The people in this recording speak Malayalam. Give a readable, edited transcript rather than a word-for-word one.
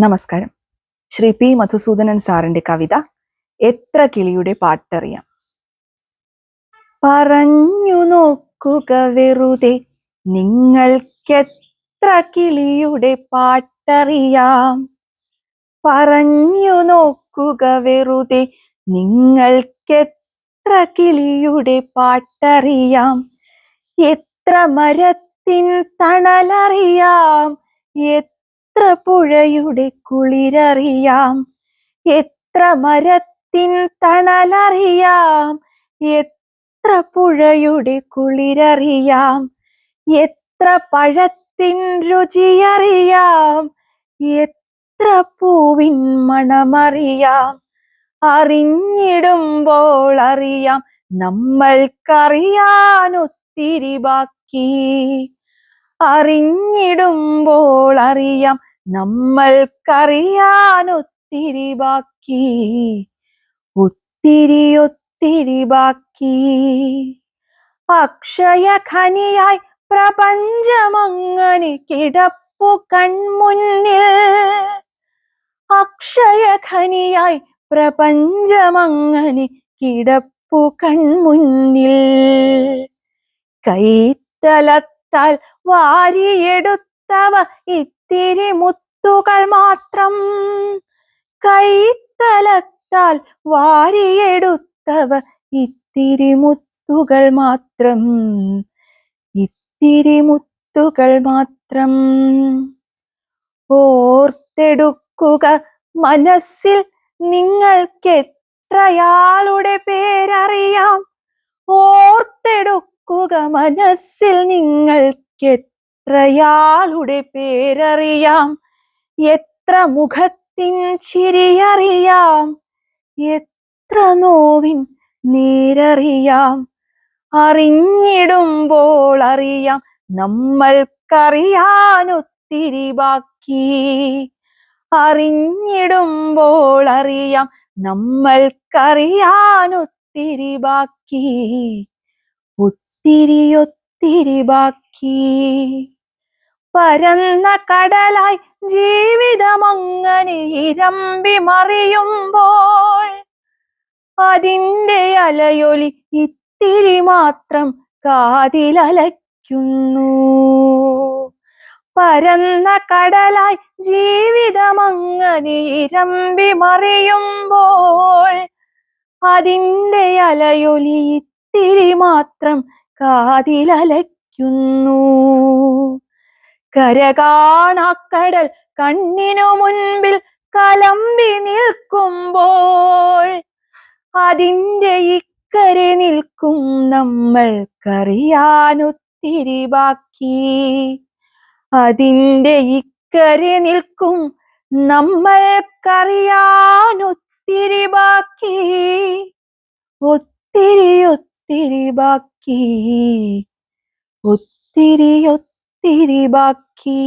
നമസ്കാരം. ശ്രീ പി മധുസൂദനൻ സാറിന്റെ കവിത എത്ര കിളിയുടെ പാട്ടറിയാം. പറഞ്ഞു നോക്കുക വെറുതെ നിങ്ങൾക്കെത്ര കിളിയുടെ പാട്ടറിയാം. പറഞ്ഞു നോക്കുക വെറുതെ നിങ്ങൾക്കെത്ര കിളിയുടെ പാട്ടറിയാം. എത്ര മരത്തിൻ തണലറിയാം, എത്ര പുഴയുടെ കുളിരറിയാം. എത്ര മരത്തിൻ തണലറിയാം, എത്ര പുഴയുടെ കുളിരറിയാം. എത്ര പഴത്തിൻ രുചിയറിയാം, എത്ര പൂവിൻ മണമറിയാം. അറിഞ്ഞിടുമ്പോൾ അറിയാം നമ്മൾക്കറിയാൻ ഒത്തിരി ബാക്കി. അറിഞ്ഞിടുമ്പോൾ അറിയാം നമ്മൾക്കറിയാൻ ഒത്തിരി ബാക്കി. ഒത്തിരി ഒത്തിരി ബാക്കി. അക്ഷയഖനിയായി പ്രപഞ്ചമങ്ങനെ കിടപ്പു കൺമുന്നിൽ. അക്ഷയഖനിയായി പ്രപഞ്ചമങ്ങനെ കിടപ്പു കൺമുന്നിൽ. കൈത്തലത്താൽ വാരിയെടുത്തവ ഇത്തിരി മുത്തുകൾ മാത്രം. കൈത്തലത്താൽ വാരിയെടുത്തവ ഇത്തിരി മുത്തുകൾ മാത്രം. ഇത്തിരി മുത്തുകൾ മാത്രം. ഓർത്തെടുക്കുക മനസ്സിൽ നിങ്ങൾക്കെത്രയാളുടെ പേരറിയാം. ഓർത്തെടുക്കുക മനസ്സിൽ നിങ്ങൾക്കെത്രയാളുടെ പേരറിയാം. എത്ര മുഖത്തിൻ ചിരിയറിയാം, എത്ര നോവിൻ നേരറിയാം. അറിഞ്ഞിടുമ്പോൾ അറിയാം നമ്മൾക്കറിയാൻ ഒത്തിരി ബാക്കി. അറിഞ്ഞിടുമ്പോൾ അറിയാം നമ്മൾക്കറിയാൻ ഒത്തിരി ബാക്കി. ഒത്തിരി ഒത്തിരി ബാക്കി. പരന്ന കടലായി ജീവിതമങ്ങനെ ഇരമ്പി മറിയുമ്പോൾ അതിൻ്റെ അലയൊലി ഇത്തിരി മാത്രം കാതിലലയ്ക്കുന്നു. പരന്ന കടലായി ജീവിതമങ്ങനെ ഇരമ്പി മറിയുമ്പോൾ അതിൻ്റെ അലയൊലി ഇത്തിരി മാത്രം കാതിലലയ്ക്കുന്നു. കരകാണാക്കടൽ കണ്ണിനു മുൻപിൽ കലമ്പി നിൽക്കുമ്പോൾ അതിൻ്റെ ഇക്കരെ നിൽക്കും നമ്മൾക്കറിയാൻ ഒത്തിരി ബാക്കി. അതിൻ്റെ ഇക്കരെ നിൽക്കും നമ്മൾക്കറിയാൻ ഒത്തിരി ബാക്കി. ഒത്തിരി ഒത്തിരി ബാക്കി. ഒത്തിരി ഒത്തിരി ബാക്കി.